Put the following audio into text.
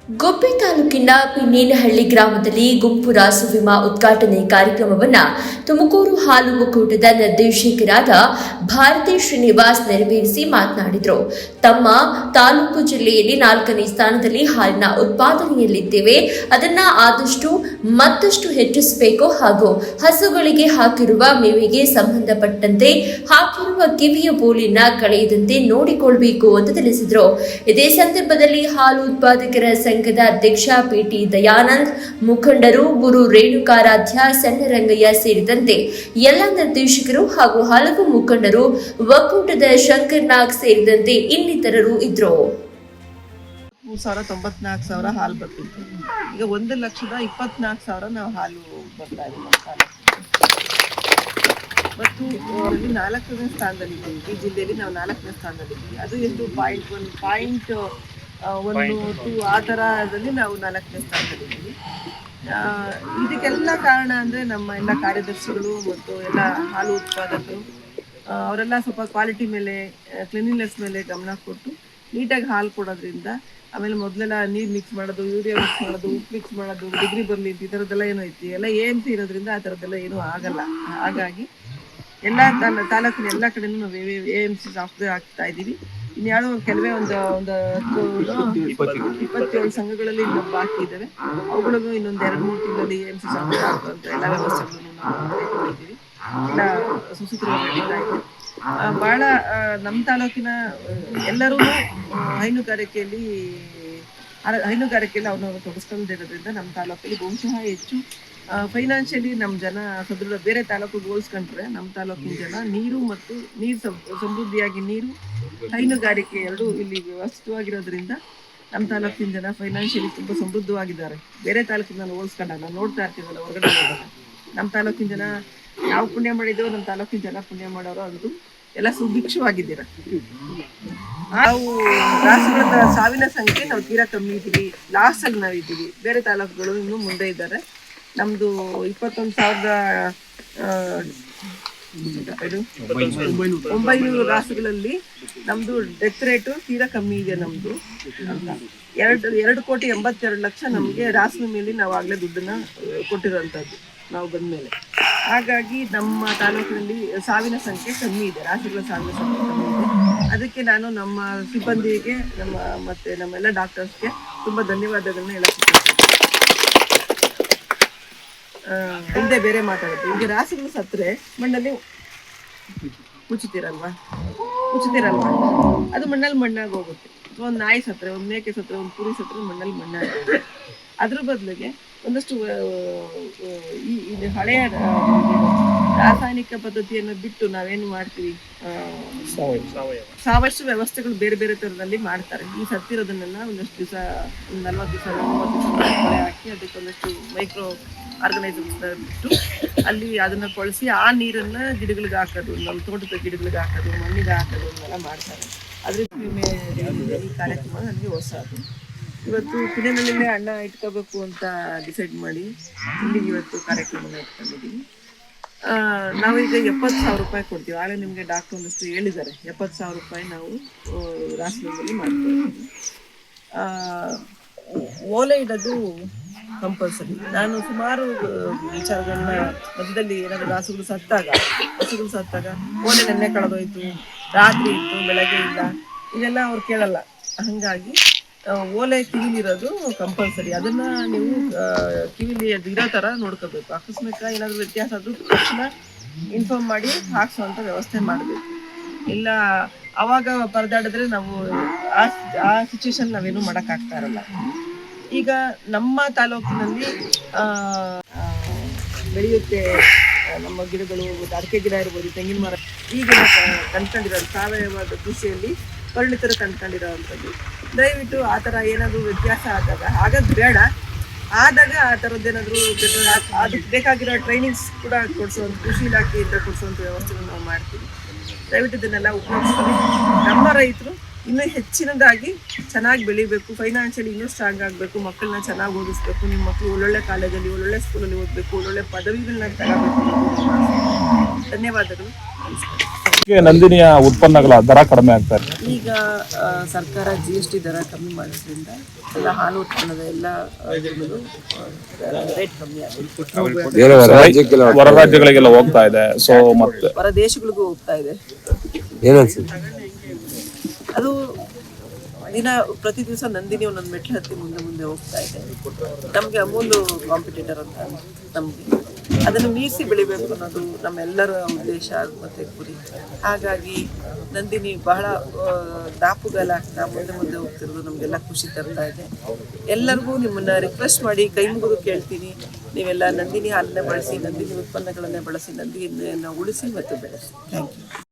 ಗುಬ್ಬಿ ತಾಲೂಕಿನ ಪಿನ್ನೇನಹಳ್ಳಿ ಗ್ರಾಮದಲ್ಲಿ ಗುಂಪು ರಾಸು ವಿಮಾ ಉದ್ಘಾಟನೆ ಕಾರ್ಯಕ್ರಮವನ್ನು ತುಮಕೂರು ಹಾಲು ಒಕ್ಕೂಟದ ನಿರ್ದೇಶಕರಾದ ಭಾರತಿ ಶ್ರೀನಿವಾಸ್ ನೆರವೇರಿಸಿ ಮಾತನಾಡಿದರು. ತಮ್ಮ ತಾಲೂಕು ಜಿಲ್ಲೆಯಲ್ಲಿ 4ನೇ ಸ್ಥಾನದಲ್ಲಿ ಹಾಲಿನ ಉತ್ಪಾದನೆಯಲ್ಲಿದ್ದೇವೆ. ಅದನ್ನು ಆದಷ್ಟು ಮತ್ತಷ್ಟು ಹೆಚ್ಚಿಸಬೇಕು ಹಾಗೂ ಹಸುಗಳಿಗೆ ಹಾಕಿರುವ ಮೇವಿಗೆ ಸಂಬಂಧಪಟ್ಟಂತೆ ಹಾಕಿರುವ ಕಿವಿಯ ಬೋಲಿನ ಕಳೆಯದಂತೆ ನೋಡಿಕೊಳ್ಳಬೇಕು ಅಂತ ತಿಳಿಸಿದರು. ಇದೇ ಸಂದರ್ಭದಲ್ಲಿ ಹಾಲು ಉತ್ಪಾದಕರ ಸಂಘದ ಅಧ್ಯಕ್ಷ ಪಿಟಿ ದಯಾನಂದ್, ಮುಖಂಡರು ಗುರು ರೇಣುಕಾರಾಧ್ಯ, ಸಣ್ಣರಂಗಯ್ಯ ಸೇರಿದಂತೆ ಎಲ್ಲ ನಿರ್ದೇಶಕರು ಹಾಗೂ ಹಲವು ಮುಖಂಡರು, ಒಕ್ಕೂಟದ ಶಂಕರ್ ನಾಗ್ ಸೇರಿದಂತೆ ಇನ್ನಿತರರು ಇದ್ದರು. 3,94,000 ಹಾಲು ಬರ್ತಿತ್ತು. ಈಗ 1,24,000 ನಾವು ಹಾಲು ಬರ್ತಾ ಇದ್ದೀವಿ. ಮತ್ತು 4ನೇ ಸ್ಥಾನದಲ್ಲಿದ್ದೀವಿ. ಈ ಜಿಲ್ಲೆಯಲ್ಲಿ ನಾವು 4ನೇ ಸ್ಥಾನದಲ್ಲಿದ್ದೀವಿ. ಅದು ಎಷ್ಟು ಪಾಯಿಂಟ್ 1-2 ಆ ಥರದಲ್ಲಿ ನಾವು 4ನೇ ಸ್ಥಾನದಲ್ಲಿದ್ದೀವಿ. ಇದಕ್ಕೆಲ್ಲ ಕಾರಣ ಅಂದರೆ ನಮ್ಮ ಎಲ್ಲ ಕಾರ್ಯದರ್ಶಿಗಳು ಮತ್ತು ಎಲ್ಲ ಹಾಲು ಉತ್ಪಾದಕರು ಅವರೆಲ್ಲ ಸ್ವಲ್ಪ ಕ್ವಾಲಿಟಿ ಮೇಲೆ, ಕ್ಲೀನಿನೆಸ್ ಮೇಲೆ ಗಮನ ಕೊಟ್ಟು ನೀಟಾಗಿ ಹಾಲು ಕೊಡೋದ್ರಿಂದ, ಆಮೇಲೆ ಮೊದಲೆಲ್ಲ ನೀರು ಮಿಕ್ಸ್ ಮಾಡೋದು, ಯೂರಿಯಾ ಮಿಕ್ಸ್ ಮಾಡೋದು, ಉಪ್ಪು ಮಿಕ್ಸ್ ಮಾಡೋದು, ಡಿಗ್ರಿ ಬರಲಿ ಈ ಥರದ್ದೆಲ್ಲ ಏನೋ ಐತಿ, ಎಲ್ಲ AMC ಇರೋದ್ರಿಂದ ಆ ಥರದ್ದೆಲ್ಲ ಏನೂ ಆಗಲ್ಲ. ಹಾಗಾಗಿ ಎಲ್ಲ ತಾಲೂಕಿನ ಎಲ್ಲ ಕಡೆಯೂ ನಾವು AMC ಸಾಫ್ಟ್ವೇರ್ ಹಾಕ್ತಾ ಇದ್ದೀವಿ. ಇನ್ಯಾವುದೋ ಕೆಲವೇ ಒಂದು 27 ಸಂಘಗಳಲ್ಲಿ ಇನ್ನೂ ಬಾಕಿ ಇದ್ದಾವೆ. ಅವುಗಳಿಗೂ ಇನ್ನೊಂದು 2-3 ತಿಂಗಳಲ್ಲಿ AMC ಸಾಫ್ಟ್ವೇರ್ ಹಾಕುವಂಥ ಎಲ್ಲ ವ್ಯವಸ್ಥೆಗಳನ್ನು ನಾವು ಮಾಡಿದ್ದೀವಿ. ಎಲ್ಲ ಸುಸೂತ್ರವಾಗಿ ನಡೀತಾ ಇದೆ. ಭಾಳ ನಮ್ಮ ತಾಲೂಕಿನ ಎಲ್ಲರೂ ಹೈನುಗಾರಿಕೆಯಲ್ಲಿ ಅವ್ರನ್ನ ತೊಡಸ್ಕೊಂಡಿರೋದ್ರಿಂದ ನಮ್ಮ ತಾಲೂಕಲ್ಲಿ ಬಹುಶಃ ಹೆಚ್ಚು ಫೈನಾನ್ಷಿಯಲಿ ನಮ್ಮ ಜನ ಸದೃಢ. ಬೇರೆ ತಾಲೂಕಿಗೆ ಹೋಲಿಸ್ಕೊಂಡ್ರೆ ನಮ್ಮ ತಾಲೂಕಿನ ಜನ ನೀರು ಮತ್ತು ಸಮೃದ್ಧಿಯಾಗಿ ನೀರು, ಹೈನುಗಾರಿಕೆ ಎರಡೂ ಇಲ್ಲಿ ವ್ಯವಸ್ಥಿತವಾಗಿರೋದ್ರಿಂದ ನಮ್ಮ ತಾಲೂಕಿನ ಜನ ಫೈನಾನ್ಷಿಯಲಿ ತುಂಬ ಸಮೃದ್ಧವಾಗಿದ್ದಾರೆ. ಬೇರೆ ತಾಲೂಕಿನ ನಾನು ಹೋಲಿಸ್ಕೊಂಡಾಗ ನಾನು ನೋಡ್ತಾ ಇರ್ತೀವಲ್ಲ ಹೊರಗಡೆ ಹೋದಾಗ, ನಮ್ಮ ತಾಲೂಕಿನ ಜನ ನಾವು ಪುಣ್ಯ ಮಾಡಿದ್ದೇವೆ, ನಮ್ಮ ತಾಲೂಕಿನ ಜನ ಪುಣ್ಯ ಮಾಡೋರು ಅಂತೂ ಎಲ್ಲ ಸುಭಿಕ್ಷವಾಗಿದ್ದೀರ. ನಾವು ರಾಸುಗಳ ಸಾವಿನ ಸಂಖ್ಯೆ ನಾವು ತೀರಾ ಕಮ್ಮಿ ಇದ್ದೀವಿ. ಲಾಸ್ಟಲ್ಲಿ ನಾವು ಇದ್ದೀವಿ. ಬೇರೆ ತಾಲೂಕುಗಳು ಇನ್ನೂ ಮುಂದೆ ಇದ್ದಾರೆ. ನಮ್ಮದು 21,900 ರಾಸುಗಳಲ್ಲಿ ನಮ್ಮದು ಡೆತ್ ರೇಟು ತೀರಾ ಕಮ್ಮಿ ಇದೆ. ನಮ್ಮದು 2,82,00,000 ನಮಗೆ ರಾಸಿನ ಮೇಲೆ ನಾವು ಆಗಲೇ ದುಡ್ಡನ್ನು ಕೊಟ್ಟಿರೋಂಥದ್ದು ನಾವು ಬಂದಮೇಲೆ. ಹಾಗಾಗಿ ನಮ್ಮ ತಾಲೂಕಿನಲ್ಲಿ ಸಾವಿನ ಸಂಖ್ಯೆ ಕಮ್ಮಿ ಇದೆ, ರಾಸುಗಳ ಸಾವಿನ ಸಂಖ್ಯೆ ಕಮ್ಮಿ ಇದೆ. ಅದಕ್ಕೆ ನಾನು ನಮ್ಮ ಸಿಬ್ಬಂದಿಗೆ ಮತ್ತು ನಮ್ಮೆಲ್ಲ ಡಾಕ್ಟರ್ಸ್ಗೆ ತುಂಬ ಧನ್ಯವಾದಗಳನ್ನ ಹೇಳಕ್ಕೆ ಹಿಂದೆ ಬೇರೆ ಮಾತಾಡುತ್ತೆ. ಈಗ ರಾಸುಗಳು ಸತ್ತರೆ ಮಣ್ಣಲ್ಲಿ ಮುಚ್ಚುತ್ತೀರಲ್ವಾ, ಅದು ಮಣ್ಣಲ್ಲಿ ಮಣ್ಣಾಗಿ ಹೋಗುತ್ತೆ. ಒಂದು ನಾಯಿ ಸತ್ತರೆ, ಒಂದು ಮೇಕೆ ಸತ್ತರೆ, ಒಂದು ಕುರಿ ಸತ್ತರೆ ಮಣ್ಣಲ್ಲಿ ಮಣ್ಣಾಗಿ ಹೋಗುತ್ತೆ. ಅದ್ರ ಬದಲಿಗೆ ಒಂದಷ್ಟು ಈ ಹಳೆಯ ರಾಸಾಯನಿಕ ಪದ್ಧತಿಯನ್ನು ಬಿಟ್ಟು ನಾವೇನು ಮಾಡ್ತೀವಿ, ಸಾವಯವ ವ್ಯವಸ್ಥೆಗಳು ಬೇರೆ ಬೇರೆ ಥರದಲ್ಲಿ ಮಾಡ್ತಾರೆ. ಈ ಸತ್ತಿರೋದನ್ನೆಲ್ಲ ಒಂದಷ್ಟು ದಿವಸ, 40 ದಿವಸ 30 ದಿವಸ ಕೊಳೆ ಹಾಕಿ ಅದಕ್ಕೆ ಒಂದಷ್ಟು ಮೈಕ್ರೋ ಆರ್ಗನೈಸರ್ಸ್ ಬಿಟ್ಟು ಅಲ್ಲಿ ಅದನ್ನು ಕೊಳಿಸಿ ಆ ನೀರನ್ನು ಗಿಡಗಳಿಗೆ ಹಾಕೋದು, ನಮ್ಮ ತೋಟದ ಗಿಡಗಳಿಗೆ ಹಾಕೋದು, ಮಣ್ಣಿಗೆ ಹಾಕೋದು ಎಲ್ಲ ಮಾಡ್ತಾರೆ. ಅದರಿಂದ ಈ ಕಾರ್ಯಕ್ರಮ ನನಗೆ ಹೊಸದು. ಇವತ್ತು ಪಿನ್ನೇನಹಳ್ಳಿಲೇ ಅಣ್ಣ ಇಟ್ಕೋಬೇಕು ಅಂತ ಡಿಸೈಡ್ ಮಾಡಿ ಇಲ್ಲಿಗೆ ಇವತ್ತು ಕಾರ್ಯಕ್ರಮನ ಇಟ್ಕೊಂಡಿದ್ದೀವಿ. ನಾವೀಗ 70,000 ರೂಪಾಯಿ ಕೊಡ್ತೀವಿ. ಆಗ ನಿಮಗೆ ಡಾಕ್ಟರ್ ಒಂದಷ್ಟು ಹೇಳಿದ್ದಾರೆ. 70,000 ರೂಪಾಯಿ ನಾವು ರಾಸಿನಲ್ಲಿ ಮಾಡ್ಕೊಳ್ತೀವಿ. ಓಲೆ ಇಡೋದು ಕಂಪಲ್ಸರಿ. ನಾನು ಸುಮಾರು ವಿಚಾರಗಳನ್ನ ಮಧ್ಯದಲ್ಲಿ ಏನಾದರೂ ಹಸುಗಳು ಸತ್ತಾಗ ಓಲೆ ನೆನ್ನೆ ಕಳೆದೋಯ್ತು, ರಾತ್ರಿ ಇತ್ತು, ಬೆಳಗ್ಗೆ ಇಲ್ಲ, ಇದೆಲ್ಲ ಅವ್ರು ಕೇಳಲ್ಲ. ಹಾಗಾಗಿ ಓಲೆ ಕಿವಿಲಿರೋದು ಕಂಪಲ್ಸರಿ. ಅದನ್ನು ನೀವು ಕಿವಿಲಿ ಅದು ಇರೋ ಥರ ನೋಡ್ಕೋಬೇಕು. ಅಕಸ್ಮಾತ್ ಏನಾದರೂ ವ್ಯತ್ಯಾಸ ಆದರೂ ತಕ್ಷಣ ಇನ್ಫಾರ್ಮ್ ಮಾಡಿ ಹಾಕ್ಸೋವಂಥ ವ್ಯವಸ್ಥೆ ಮಾಡಬೇಕು. ಇಲ್ಲ ಆವಾಗ ಪರದಾಡಿದ್ರೆ ನಾವು ಆ ಸಿಚುವೇಶನ್ ನಾವೇನು ಮಾಡೋಕ್ಕಾಗ್ತಾ ಇರಲ್ಲ. ಈಗ ನಮ್ಮ ತಾಲೂಕಿನಲ್ಲಿ ಬೆಳೆಯುತ್ತೆ ನಮ್ಮ ಗಿಡಗಳು, ಅಡಿಕೆ ಗಿಡ ಇರ್ಬೋದು, ತೆಂಗಿನ ಮರ, ಈಗ ಕಂಡ್ಕೊಂಡಿರೋದು ಸಾವಯವ ಕೃಷಿಯಲ್ಲಿ ಪರಿಣಿತರು ಕಂಡ್ಕೊಂಡಿರೋವಂಥದ್ದು. ದಯವಿಟ್ಟು ಆ ಥರ ಏನಾದರೂ ವ್ಯತ್ಯಾಸ ಆಗೋದು ಬೇಡ. ಆದಾಗ ಆ ಥರದ್ದೇನಾದರೂ ಅದಕ್ಕೆ ಬೇಕಾಗಿರೋ ಟ್ರೈನಿಂಗ್ಸ್ ಕೂಡ ಕೊಡಿಸೋವಂಥ, ಕೃಷಿ ಇಲಾಖೆಯಿಂದ ಕೊಡಿಸೋವಂಥ ವ್ಯವಸ್ಥೆಯನ್ನು ನಾವು ಮಾಡ್ತೀವಿ. ದಯವಿಟ್ಟು ಇದನ್ನೆಲ್ಲ ಉಪಯೋಗಿಸ್ತೀವಿ. ನಮ್ಮ ರೈತರು ಇನ್ನೂ ಹೆಚ್ಚಿನದಾಗಿ ಚೆನ್ನಾಗಿ ಬೆಳಿಬೇಕು, ಫೈನಾನ್ಷಿಯಲಿ ಇನ್ನೂ ಸ್ಟ್ರಾಂಗ್ ಆಗಬೇಕು, ಮಕ್ಕಳನ್ನ ಚೆನ್ನಾಗಿ ಓದಿಸ್ಬೇಕು. ನಿಮ್ಮ ಮಕ್ಕಳು ಒಳ್ಳೊಳ್ಳೆ ಕಾಲೇಜಲ್ಲಿ, ಒಳ್ಳೊಳ್ಳೆ ಸ್ಕೂಲಲ್ಲಿ ಓದಬೇಕು, ಒಳ್ಳೊಳ್ಳೆ ಪದವಿಗಳನ್ನ ತಗೋಬೇಕು. ಧನ್ಯವಾದಗಳು. ನಮಸ್ಕಾರ. ನಂದಿನಿಯ ಉತ್ಪನ್ನಗಳ ದರ ಕಡಿಮೆ ಆಗ್ತಾ ಇದೆ. ಈಗ ಸರ್ಕಾರ GST ದರ ಕಮ್ಮಿ ಮಾಡೋದ್ರಿಂದ ಎಲ್ಲ ಹಾಲು ಉತ್ಪನ್ನದ ಎಲ್ಲ ರೇಟ್ ಕಮ್ಮಿ ಆಗಿದೆ. ಹೊರ ರಾಜ್ಯಗಳಿಗೆಲ್ಲ ಹೋಗ್ತಾ ಇದೆ. ಸೊ ಮತ್ತೆ ಹೊರ ದೇಶಗಳಿಗೂ ಹೋಗ್ತಾ ಇದೆ. ಅದು ಪ್ರತಿ ದಿವಸ ನಂದಿನಿ ಒಂದೊಂದು ಮೆಟ್ಲು ಹತ್ತಿ ಮುಂದೆ ಹೋಗ್ತಾ ಇದೆ. ನಮಗೆ ಅಮೂಲು ಕಾಂಪಿಟೇಟರ್ ಅಂತ ನಮಗೆ ಅದನ್ನು ಮೀರಿಸಿ ಬೆಳಿಬೇಕು ಅನ್ನೋದು ನಮ್ಮೆಲ್ಲರ ಉದ್ದೇಶ ಮತ್ತು ಗುರಿ. ಹಾಗಾಗಿ ನಂದಿನಿ ಬಹಳ ದಾಪುಗಾಲಾಗ್ತಾ ಮುಂದೆ ಹೋಗ್ತಿರೋದು ನಮಗೆಲ್ಲ ಖುಷಿ ತರ್ತಾ ಇದೆ. ಎಲ್ಲರಿಗೂ ನಿಮ್ಮನ್ನು ರಿಕ್ವೆಸ್ಟ್ ಮಾಡಿ ಕೈ ಮುಗಿದು ಕೇಳ್ತೀನಿ, ನೀವೆಲ್ಲ ನಂದಿನಿ ಹಾಲನ್ನೇ ಬಳಸಿ, ನಂದಿನಿ ಉತ್ಪನ್ನಗಳನ್ನೇ ಬಳಸಿ, ನಂದಿನಿಯನ್ನು ಉಳಿಸಿ ಮತ್ತು ಬೆಳೆಸಿ. Thank you.